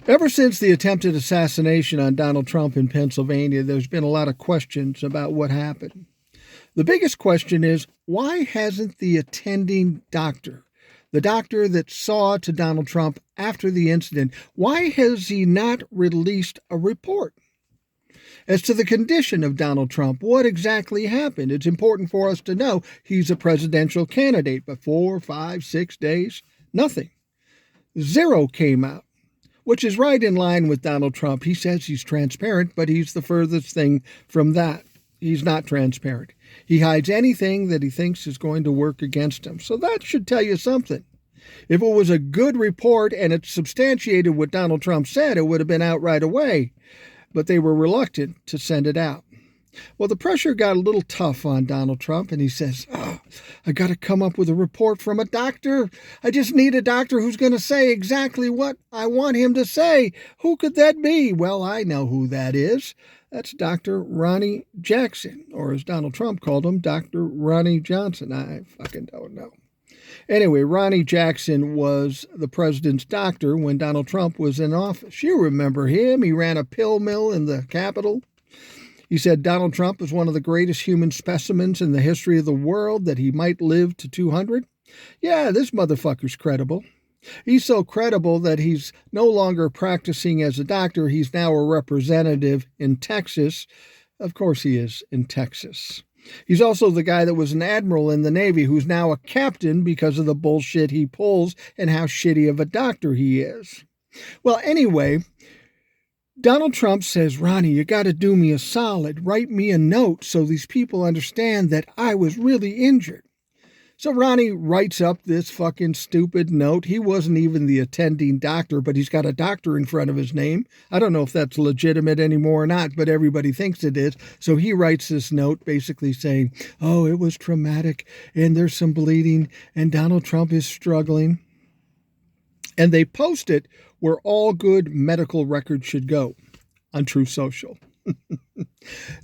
Ever since the attempted assassination on Donald Trump in Pennsylvania, there's been a lot of questions about what happened. The biggest question is, why hasn't the attending doctor, the doctor that saw to Donald Trump after the incident, why has he not released a report as to the condition of Donald Trump? What exactly happened? It's important for us to know he's a presidential candidate, but 4, 5, 6 days, nothing. Zero came out, which is right in line with Donald Trump. He says he's transparent, but he's the furthest thing from that. He's not transparent. He hides anything that he thinks is going to work against him. So that should tell you something. If it was a good report and it substantiated what Donald Trump said, it would have been out right away. But they were reluctant to send it out. Well, the pressure got a little tough on Donald Trump, and he says, I got to come up with a report from a doctor. I just need a doctor who's going to say exactly what I want him to say. Who could that be? Well, I know who that is. That's Dr. Ronny Jackson, or as Donald Trump called him, Dr. Ronny Johnson. I fucking don't know. Anyway, Ronny Jackson was the president's doctor when Donald Trump was in office. You remember him. He ran a pill mill in the Capitol. He said Donald Trump is one of the greatest human specimens in the history of the world, that he might live to 200. Yeah, this motherfucker's credible. He's so credible that he's no longer practicing as a doctor. He's now a representative in Texas. Of course he is, in Texas. He's also the guy that was an admiral in the Navy who's now a captain because of the bullshit he pulls and how shitty of a doctor he is. Well, anyway, Donald Trump says, Ronny, you got to do me a solid. Write me a note so these people understand that I was really injured. So Ronny writes up this fucking stupid note. He wasn't even the attending doctor, but he's got a doctor in front of his name. I don't know if that's legitimate anymore or not, but everybody thinks it is. So he writes this note basically saying, oh, it was traumatic and there's some bleeding and Donald Trump is struggling. And they post it where all good medical records should go, on Truth Social.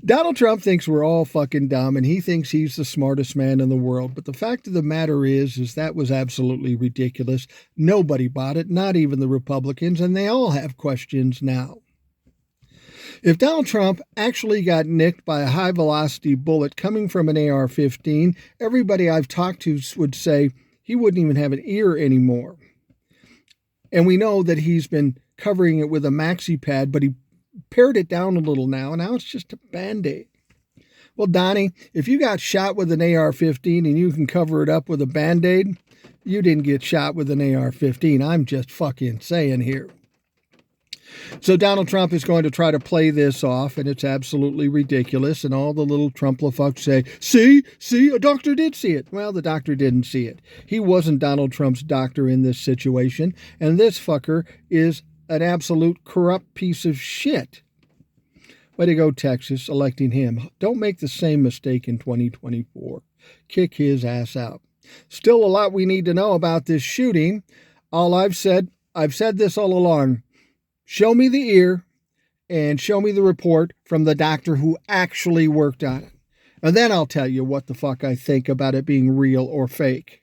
Donald Trump thinks we're all fucking dumb, and he thinks he's the smartest man in the world. But the fact of the matter is that was absolutely ridiculous. Nobody bought it, not even the Republicans, and they all have questions now. If Donald Trump actually got nicked by a high-velocity bullet coming from an AR-15, everybody I've talked to would say he wouldn't even have an ear anymore. And we know that he's been covering it with a maxi pad, but he pared it down a little now, and now it's just a Band-Aid. Well, Donnie, if you got shot with an AR-15 and you can cover it up with a Band-Aid, you didn't get shot with an AR-15. I'm just fucking saying here. So Donald Trump is going to try to play this off, and it's absolutely ridiculous. And all the little Trump-la-fucks say, see, a doctor did see it. Well, the doctor didn't see it. He wasn't Donald Trump's doctor in this situation. And this fucker is an absolute corrupt piece of shit. Way to go, Texas, electing him. Don't make the same mistake in 2024. Kick his ass out. Still a lot we need to know about this shooting. All I've said this all along. Show me the ear and show me the report from the doctor who actually worked on it. And then I'll tell you what the fuck I think about it being real or fake.